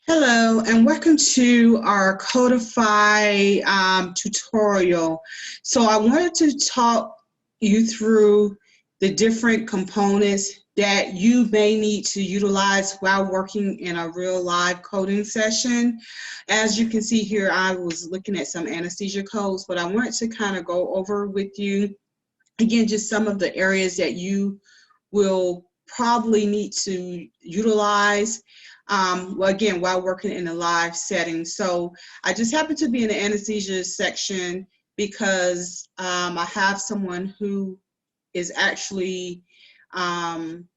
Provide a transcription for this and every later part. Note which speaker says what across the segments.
Speaker 1: Hello and welcome to our Codify tutorial. So I wanted to talk you through the different components that you may need to utilize while working in a real live coding session. As you can see here, I was looking at some anesthesia codes, but I wanted to kind of go over with you, again, just some of the areas that you will probably need to utilize well, again, while working in a live setting. So I just happen to be in the anesthesia section because I have someone who is actually doing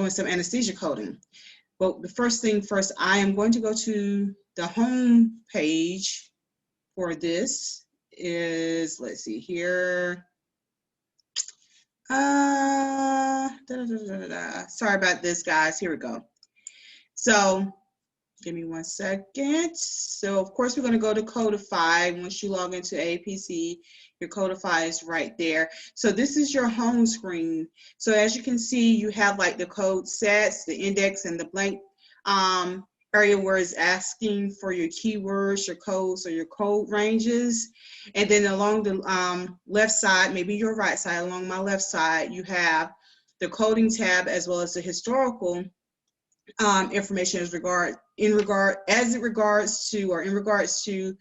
Speaker 1: some anesthesia coding. But the first thing first, I am going to go to the home page for this. Let's see here. Sorry about this, guys. Here we go. So give me 1 second. So of course we're going to go to Codify. Once you log into AAPC, your Codify is right there. So this is your home screen. So as you can see, you have like the code sets, the index, and the blank area where it's asking for your keywords, your codes, or your code ranges. And then along the left side, maybe your right side, along my left side, you have the coding tab as well as the historical information in regards to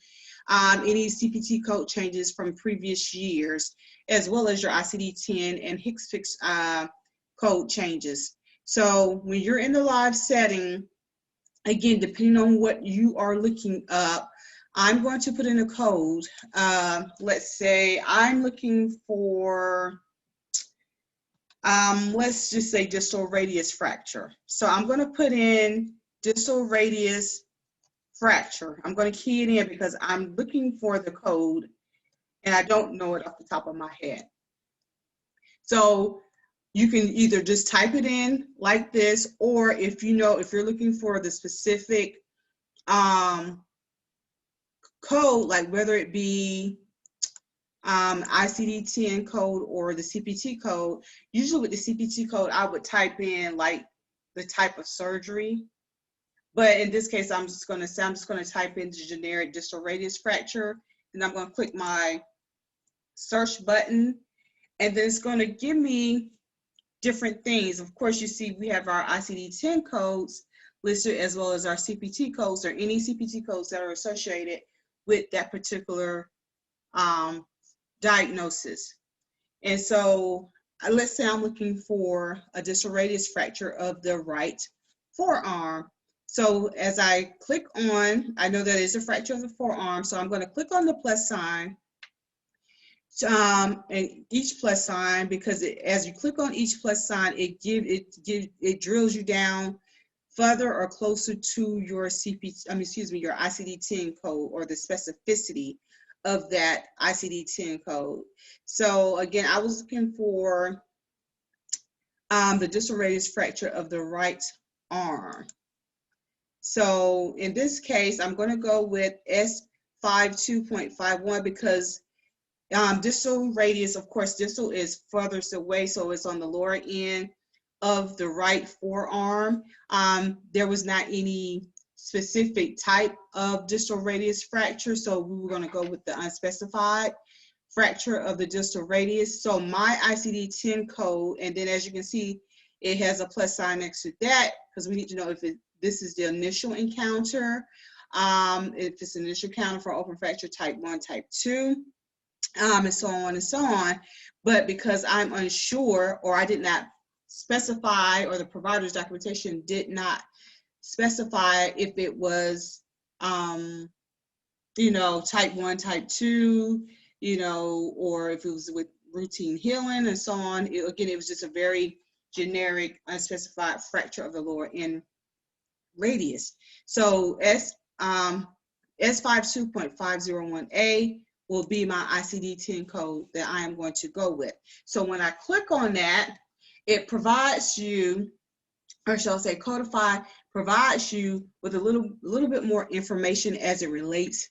Speaker 1: any CPT code changes from previous years, as well as your ICD-10 and HCPCS code changes. So when you're in the live setting, again, depending on what you are looking up, I'm going to put in a code. Let's say I'm looking for let's just say distal radius fracture. So I'm going to put in distal radius fracture. I'm going to key it in because I'm looking for the code and I don't know it off the top of my head. So you can either just type it in like this, or if you're looking for the specific code, like whether it be ICD-10 code or the CPT code. Usually with the CPT code, I would type in like the type of surgery. But in this case, I'm just going to type in the generic distal radius fracture, and I'm going to click my search button, and then it's going to give me different things. Of course, you see we have our ICD-10 codes listed as well as our CPT codes, or any CPT codes that are associated with that particular diagnosis. And so let's say I'm looking for a distal radius fracture of the right forearm. So as I click on, I know that it's a fracture of the forearm, so I'm going to click on the plus sign, and each plus sign, because as you click on each plus sign, it drills you down further or closer to your your ICD-10 code, or the specificity of that ICD-10 code. So again, I was looking for the distal radius fracture of the right arm. So in this case, I'm going to go with S52.51 because distal radius, of course, distal is furthest away, so it's on the lower end of the right forearm. There was not any specific type of distal radius fracture, so we were going to go with the unspecified fracture of the distal radius. So my ICD-10 code, and then as you can see, it has a plus sign next to that because we need to know if this is the initial encounter, if it's an initial encounter for open fracture type 1, type 2, and so on and so on. But because I'm unsure, or I did not specify, or the provider's documentation did not specify if it was type 1, type 2, or if it was with routine healing and so on. Again, it was just a very generic unspecified fracture of the lower end radius. So S52.501A will be my ICD-10 code that I am going to go with. So when I click on that, it provides you, or shall I say, Codify provides you with a little bit more information as it relates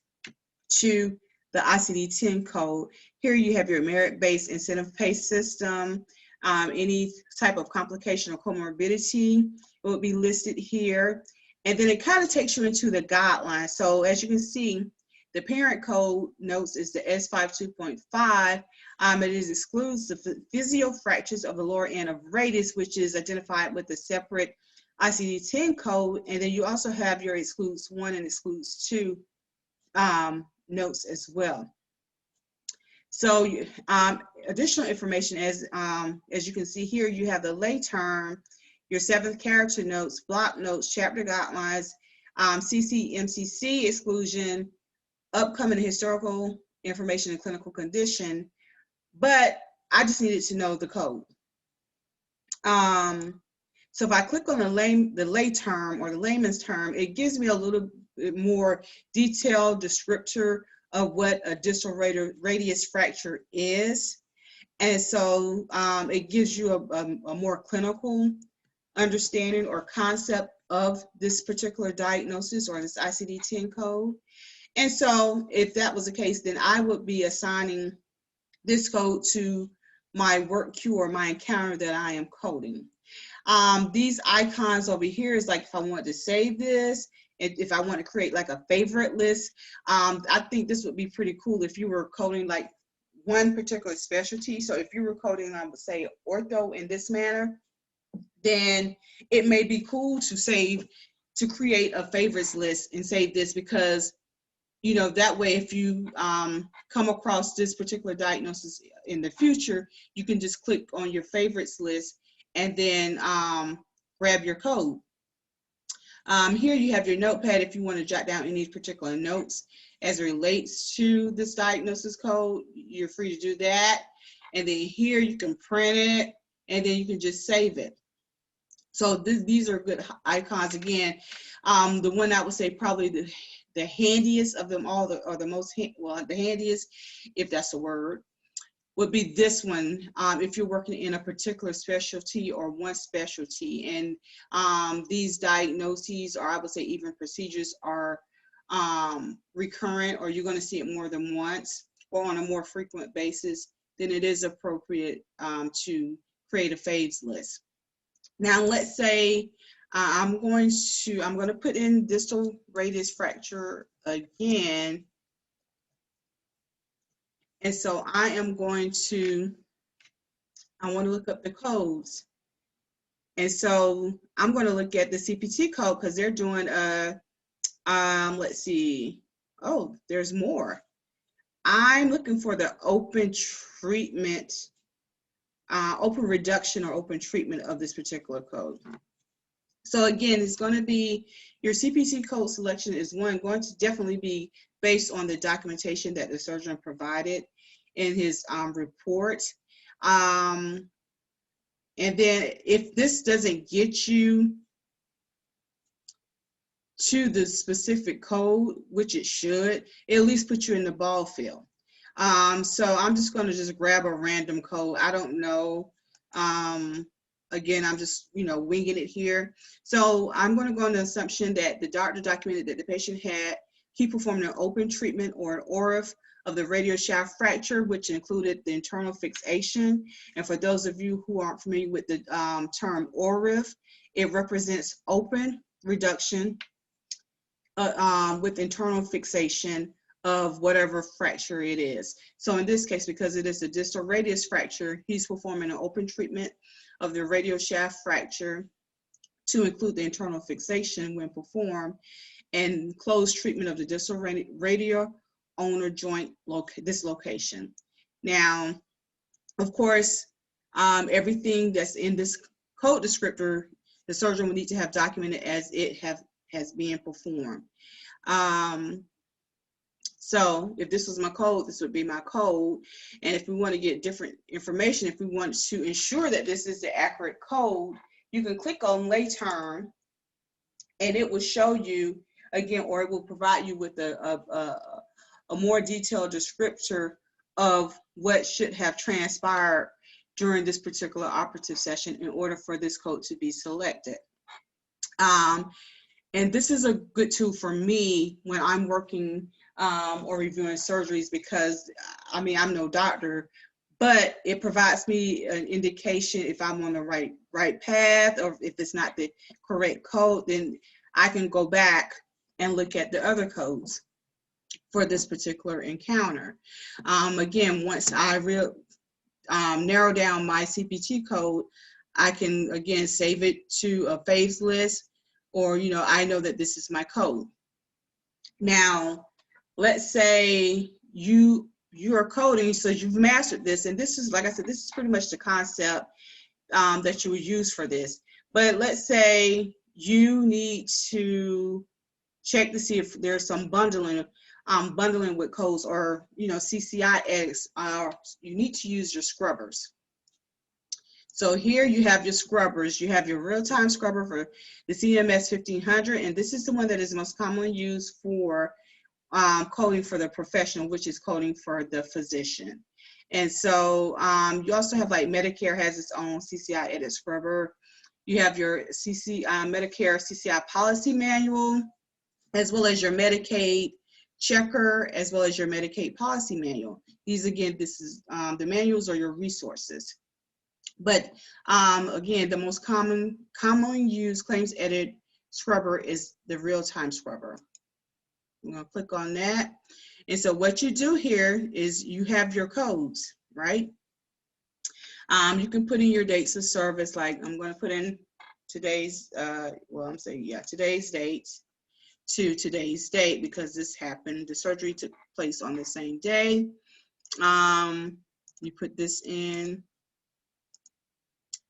Speaker 1: to the ICD-10 code. Here you have your merit-based incentive pay system, any type of complication or comorbidity will be listed here. And then it kind of takes you into the guidelines. So as you can see, the parent code notes is the S52.5. It excludes the physio fractures of the lower end of radius, which is identified with a separate ICD-10 code. And then you also have your excludes 1 and excludes 2 notes as well. So additional information, as you can see here, you have the lay term, your 7th character notes, block notes, chapter guidelines, CCMCC exclusion, upcoming historical information and clinical condition, but I just needed to know the code. So if I click on the lay term or the layman's term, it gives me a little bit more detailed descriptor of what a distal radius fracture is. And so it gives you a more clinical understanding or concept of this particular diagnosis or this ICD-10 code. And so if that was the case, then I would be assigning this code to my work queue or my encounter that I am coding. These icons over here is like if I want to save this, if I want to create like a favorite list. I think this would be pretty cool if you were coding like one particular specialty. So if you were coding, I would say ortho in this manner, then it may be cool to create a favorites list and save this, because you know, that way if you come across this particular diagnosis in the future, you can just click on your favorites list and then grab your code. Here you have your notepad if you want to jot down any particular notes as it relates to this diagnosis code. You're free to do that. And then here you can print it and then you can just save it. So these are good icons. Again, the one I would say probably the handiest of them all, or the most, well, the handiest, if that's a word, would be this one if you're working in a particular specialty or one specialty. And these diagnoses, or I would say even procedures, are recurrent, or you're going to see it more than once or on a more frequent basis, then it is appropriate to create a faves list. Now let's say I'm going to put in distal radius fracture again. And so I want to look up the codes. And so I'm going to look at the CPT code because they're doing let's see. Oh, there's more. I'm looking for the open treatment, open reduction or open treatment of this particular code. So again, it's going to be, your CPT code selection is going to definitely be based on the documentation that the surgeon provided in his report. And then if this doesn't get you to the specific code, which it should, it at least put you in the ball field. So I'm just going to just grab a random code. I don't know. Again, I'm just, winging it here. So I'm going to go on the assumption that the doctor documented that the patient he performed an open treatment or an ORIF of the radial shaft fracture, which included the internal fixation. And for those of you who aren't familiar with the term ORIF, it represents open reduction with internal fixation of whatever fracture it is. So in this case, because it is a distal radius fracture, he's performing an open treatment of the radial shaft fracture to include the internal fixation when performed, and closed treatment of the distal radial ulnar joint dislocation. Now, of course, everything that's in this code descriptor, the surgeon will need to have documented as it has been performed. So if this was my code, this would be my code. And if we want to get different information, if we want to ensure that this is the accurate code, you can click on lay term and it will show you again, or it will provide you with a more detailed descriptor of what should have transpired during this particular operative session in order for this code to be selected. And this is a good tool for me when I'm working or reviewing surgeries, because I mean, I'm no doctor, but it provides me an indication if I'm on the right path, or if it's not the correct code, then I can go back and look at the other codes for this particular encounter. Again, once I narrow down my CPT code, I can again save it to a faves list, or I know that this is my code. Now, let's say you are coding, so you've mastered this, and this is, like I said, this is pretty much the concept that you would use for this. But let's say you need to check to see if there's some bundling with codes, or CCIX. You need to use your scrubbers. So here you have your scrubbers. You have your real-time scrubber for the CMS 1500, and this is the one that is most commonly used for coding for the professional, which is coding for the physician. And so you also have, like, Medicare has its own CCI edit scrubber. You have your Medicare CCI policy manual, as well as your Medicaid checker, as well as your Medicaid policy manual. These, again, this is the manuals are your resources. But again, the most commonly used claims edit scrubber is the real-time scrubber. I'm going to click on that. And so what you do here is you have your codes, right? You can put in your dates of service. Like, I'm going to put in today's, today's date to today's date, because this happened, the surgery took place on the same day. You put this in,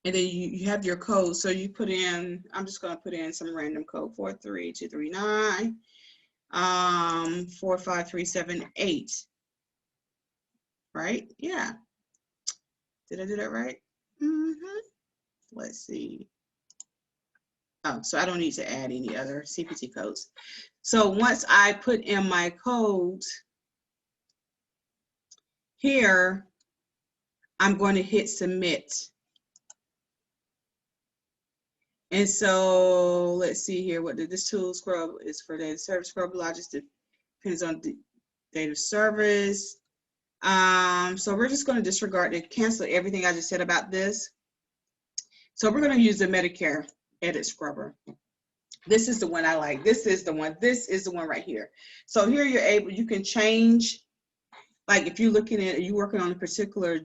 Speaker 1: and then you have your code. So you put in, I'm just going to put in some random code, 43239, 45378, right? Yeah. Did I do that right? Let's see. Oh, so I don't need to add any other CPT codes. So once I put in my codes here, I'm going to hit submit. And so let's see here what this tool scrub is for. The service scrub logic depends on the date of service. So we're just going to disregard and cancel everything I just said about this. So we're going to use the Medicare edit scrubber. This is the one I like. This is the one right here. So here you can change, like, if you're looking at, you working on a particular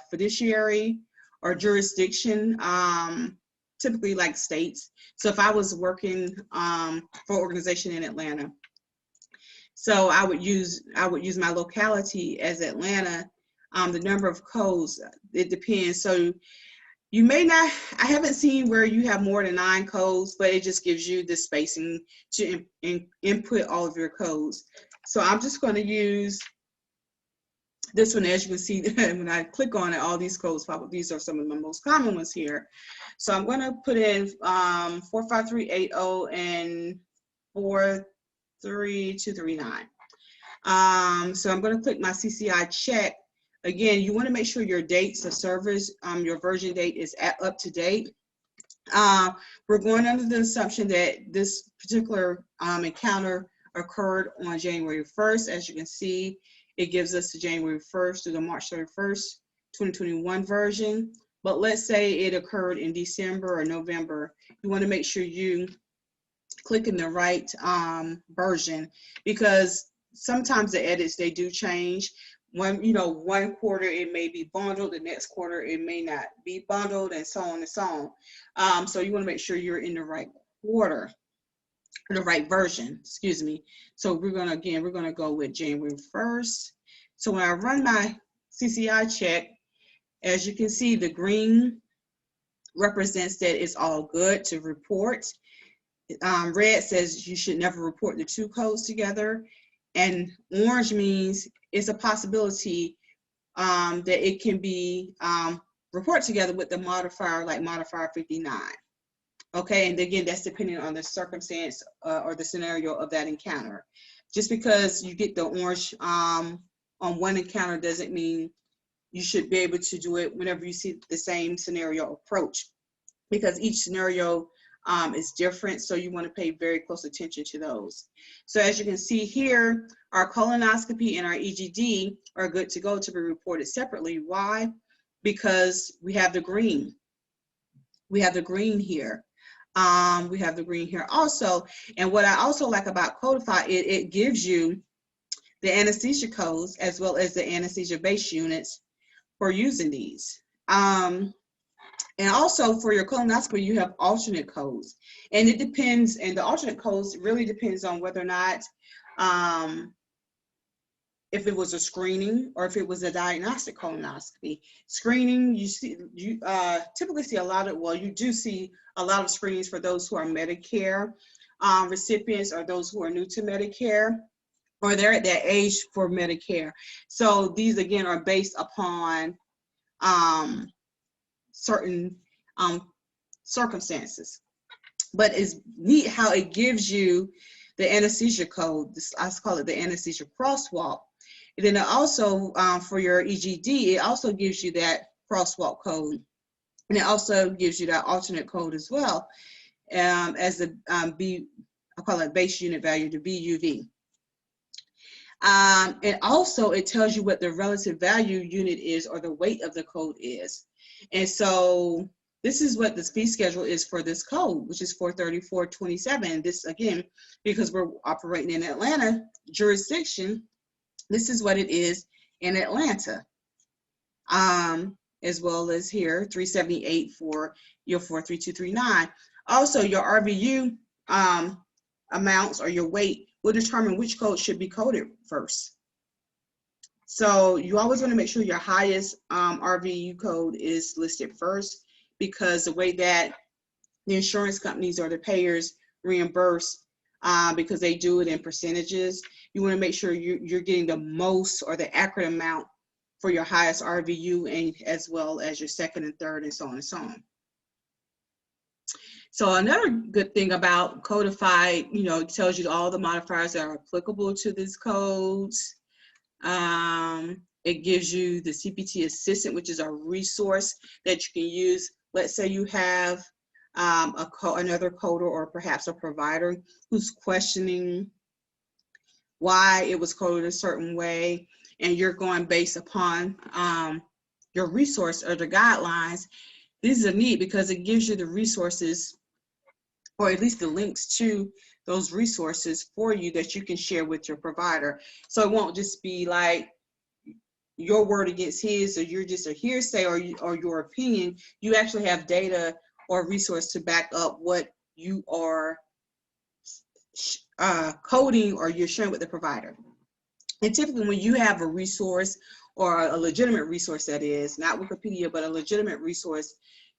Speaker 1: fiduciary or jurisdiction, typically like states. So if I was working for an organization in Atlanta, so I would use my locality as Atlanta. The number of codes, it depends. So you may not, I haven't seen where you have more than 9 codes, but it just gives you the spacing to input all of your codes. So I'm just going to use this one. As you can see, when I click on it, all these codes pop up. These are some of my most common ones here. So I'm going to put in 45380 and 43239. So I'm going to click my CCI check. Again, you want to make sure your dates of service, your version date is up to date. We're going under the assumption that this particular encounter occurred on January 1st. As you can see, it gives us the January 1st to the March 31st, 2021 version. But let's say it occurred in December or November. You want to make sure you click in the right version, because sometimes the edits, they do change. One quarter it may be bundled, the next quarter it may not be bundled, and so on and so on. So you want to make sure you're in the right quarter, or the right version, excuse me. So we're going to go with January 1st. So when I run my CCI check, as you can see, the green represents that it's all good to report. Red says you should never report the 2 codes together, and orange means it's a possibility that it can be reported together with the modifier, like modifier 59. Okay, and again, that's depending on the circumstance or the scenario of that encounter. Just because you get the orange on one encounter doesn't mean you should be able to do it whenever you see the same scenario approach, because each scenario is different, so you want to pay very close attention to those. So as you can see here, our colonoscopy and our EGD are good to go to be reported separately. Why? Because we have the green. We have the green here. We have the green here also. And what I also like about Codify, it gives you the anesthesia codes as well as the anesthesia base units for using these. And also for your colonoscopy, you have alternate codes. And it depends, and the alternate codes really depends on whether or not, if it was a screening or if it was a diagnostic colonoscopy. Screening, you typically see a lot of, well, you do see a lot of screenings for those who are Medicare recipients or those who are new to Medicare, or they're at that age for Medicare. So these again are based upon certain circumstances. But it's neat how it gives you the anesthesia code. I call it the anesthesia crosswalk. And then it also, for your EGD, it also gives you that crosswalk code. And it also gives you that alternate code as well, as the I call it base unit value, the BUV. And also it tells you what the relative value unit is, or the weight of the code is. And so this is what the fee schedule is for this code, which is 434.27. This, again, because we're operating in Atlanta jurisdiction, this is what it is in Atlanta, as well as here, 378 for your 43239. Also, your RVU amounts, or your weight, will determine which code should be coded first. So you always want to make sure your highest RVU code is listed first, because the way that the insurance companies or the payers reimburse, because they do it in percentages, you want to make sure you're getting the most or the accurate amount for your highest RVU, and as well as your second and third, and so on and so on. So another good thing about Codify, it tells you all the modifiers that are applicable to these codes. It gives you the CPT Assistant, which is a resource that you can use. Let's say you have another coder or perhaps a provider who's questioning why it was coded a certain way, and you're going based upon your resource or the guidelines. These are neat because it gives you the resources, or at least the links to those resources for you that you can share with your provider. So it won't just be like your word against his, or you're just a hearsay, or your opinion. You actually have data or resource to back up what you are coding or you're sharing with the provider. And typically when you have a resource, or a legitimate resource, that is, not Wikipedia, but a legitimate resource,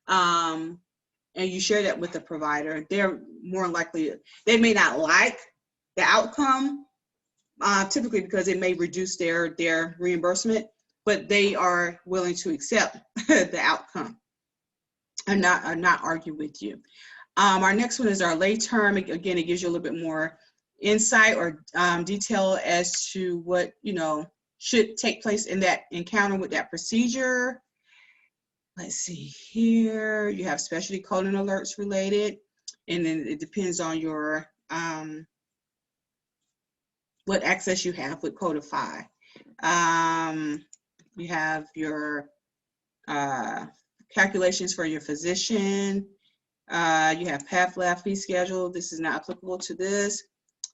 Speaker 1: and you share that with the provider, they're more likely, they may not like the outcome, typically because it may reduce their reimbursement, but they are willing to accept the outcome and not argue with you. Our next one is our lay term. Again, it gives you a little bit more insight or detail as to what should take place in that encounter with that procedure. Let's see here. You have specialty coding alerts related, and then it depends on your what access you have with Codify. You have your calculations for your physician. You have path lab fee schedule. This is not applicable to this.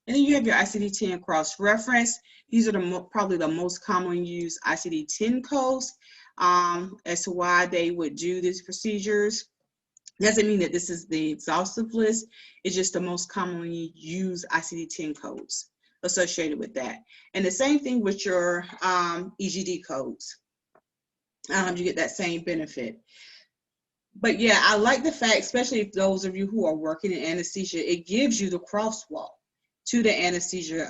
Speaker 1: And then you have your ICD-10 cross-reference. These are probably the most commonly used ICD-10 codes as to why they would do these procedures. Doesn't mean that this is the exhaustive list. It's just the most commonly used ICD-10 codes associated with that. And the same thing with your EGD codes. You get that same benefit. But yeah, I like the fact, especially if those of you who are working in anesthesia, it gives you the crosswalk to the anesthesia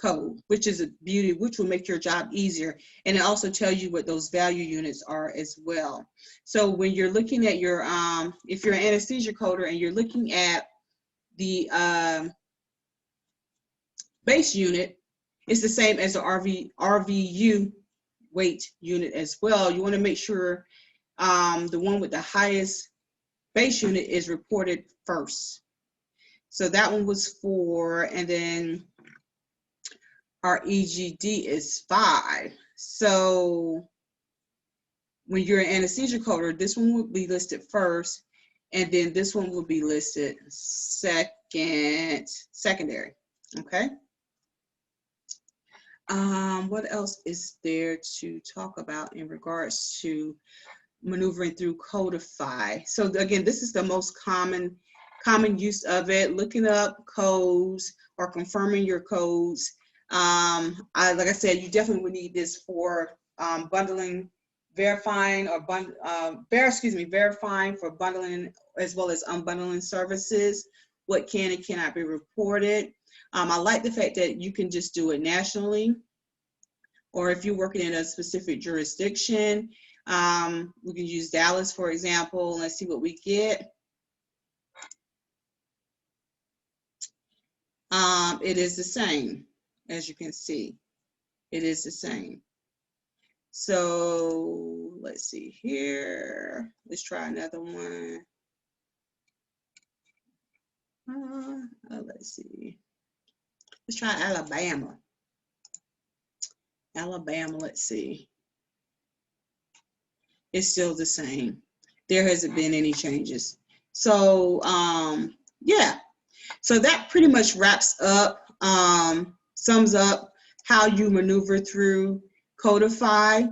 Speaker 1: code, which is a beauty, which will make your job easier. And it also tells you what those value units are as well. So when you're looking at your, if you're an anesthesia coder and you're looking at the base unit, it's the same as the RVU weight unit as well. You want to make sure the one with the highest base unit is reported first. So that one was 4, and then our EGD is 5. So when you're an anesthesia coder, this one would be listed first, And then this one will be listed secondary, okay? What else is there to talk about in regards to maneuvering through Codify? So again, this is the most common use of it, looking up codes or confirming your codes. Like I said, you definitely would need this for bundling, verifying for bundling as well as unbundling services, what can and cannot be reported. I like the fact that you can just do it nationally, or if you're working in a specific jurisdiction, we can use Dallas, for example. Let's see what we get. It is the same, as you can see. It is the same. So let's see here. Let's try another one. Let's see. Let's try Alabama. Let's see. It's still the same. There hasn't been any changes. So yeah. So that pretty much wraps up, sums up how you maneuver through Codify.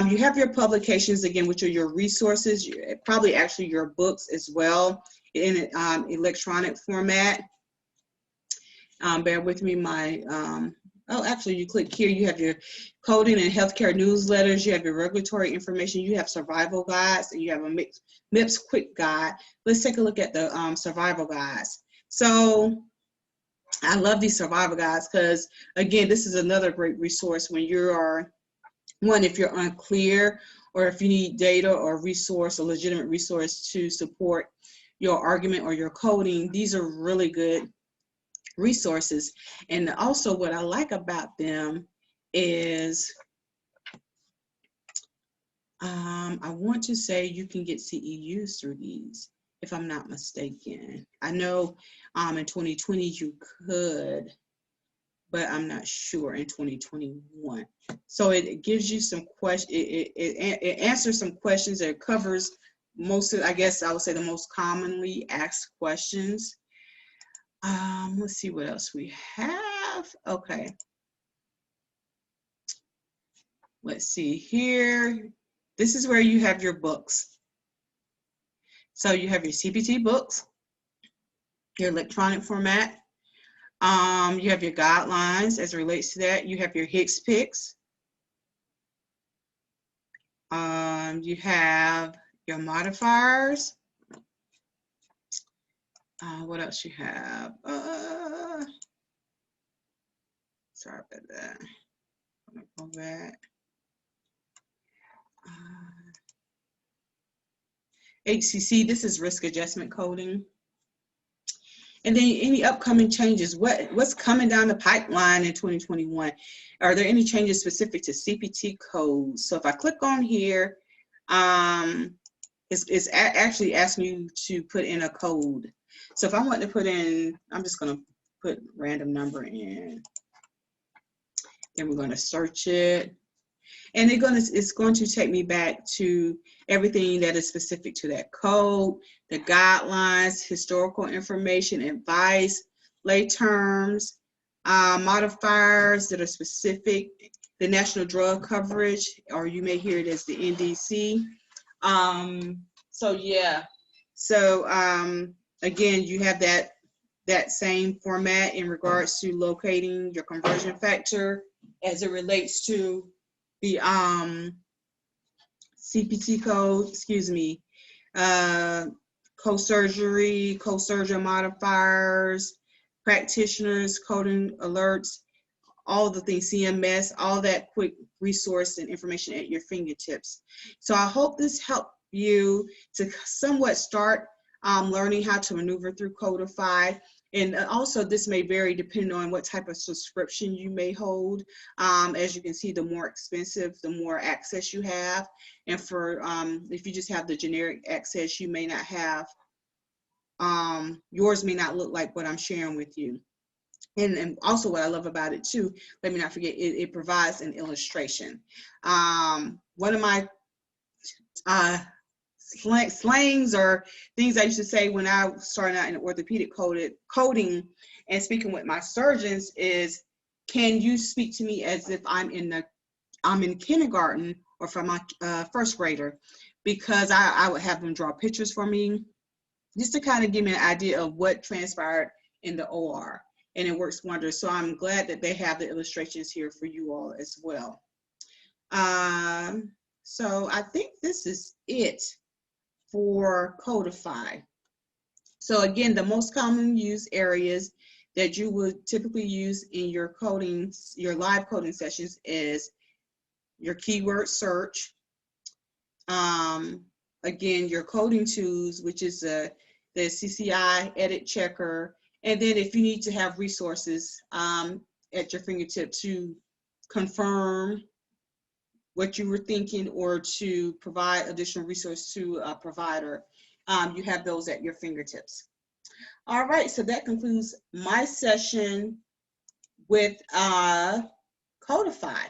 Speaker 1: You have your publications, again, which are your resources, probably actually your books as well in electronic format. Bear with me, oh, actually, you click here, you have your coding and healthcare newsletters, you have your regulatory information, you have survival guides, and you have a MIPS quick guide. Let's take a look at the survival guides. So I love these survival guides because, again, this is another great resource when you are, if you're unclear or if you need data or resource, a legitimate resource to support your argument or your coding. These are really good resources. And also what I like about them is I want to say you can get CEUs through these, if I'm not mistaken. I know in 2020 you could, but I'm not sure in 2021. So it gives you some questions, it answers some questions, it covers most of, I guess I would say, the most commonly asked questions. Let's see what else we have. Okay. Let's see here. This is where you have your books. So you have your CPT books, your electronic format. You have your guidelines as it relates to that. You have your HCPCS. You have your modifiers. What else you have? Sorry about that. I'm gonna go back. HCC, this is risk adjustment coding. And then any upcoming changes, what's coming down the pipeline in 2021? Are there any changes specific to CPT codes? So if I click on here, it's actually asking you to put in a code. So if I want to put in, I'm just going to put random number in. Then we're going to search it. And it's going to take me back to everything that is specific to that code, the guidelines, historical information, advice, lay terms, modifiers that are specific, the national drug coverage, or you may hear it as the NDC. So yeah, so again, you have that same format in regards to locating your conversion factor as it relates to the CPT code, co-surgery modifiers, practitioners, coding alerts, all the things, CMS, all that quick resource and information at your fingertips. So I hope this helped you to somewhat start learning how to maneuver through Codify. And also this may vary depending on what type of subscription you may hold. As you can see, the more expensive, the more access you have. And for if you just have the generic access, you may not have, yours may not look like what I'm sharing with you. And also what I love about it too, let me not forget, it provides an illustration. One of my slangs or things I used to say when I started out in orthopedic coding and speaking with my surgeons is, can you speak to me as if I'm in kindergarten or for my first grader? Because I would have them draw pictures for me just to kind of give me an idea of what transpired in the OR, and it works wonders. So I'm glad that they have the illustrations here for you all as well. So I think this is it for Codify. So again, the most common used areas that you would typically use in your coding, your live coding sessions is your keyword search. Again, your coding tools, which is the CCI edit checker. And then if you need to have resources at your fingertip to confirm what you were thinking or to provide additional resource to a provider, you have those at your fingertips. All right, so that concludes my session with Codify.